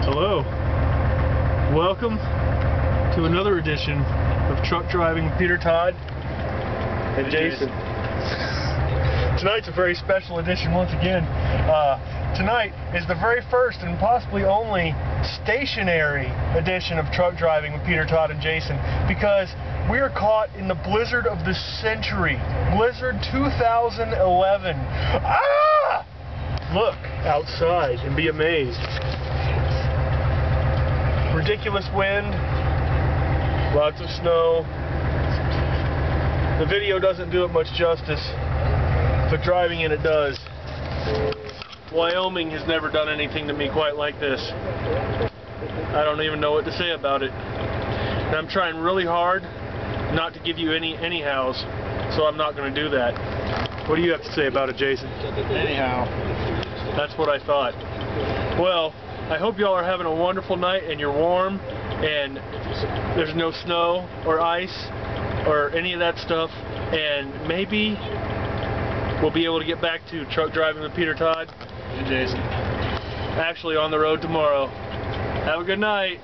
Hello. Welcome to another edition of Truck Driving with Peter Todd and Jason. Tonight's a very special edition once again. Tonight is the very first and possibly only stationary edition of Truck Driving with Peter Todd and Jason, because we are caught in the blizzard of the century. Blizzard 2011. Ah! Look outside and be amazed. Ridiculous wind, lots of snow. The video doesn't do it much justice, but driving in it does. Wyoming has never done anything to me quite like this. I don't even know what to say about it. And I'm trying really hard not to give you anyhows, so I'm not going to do that. What do you have to say about it, Jason? Anyhow. That's what I thought. Well, I hope y'all are having a wonderful night and you're warm and there's no snow or ice or any of that stuff, and maybe we'll be able to get back to Truck Driving with Peter Todd and Jason. actually on the road tomorrow. Have a good night.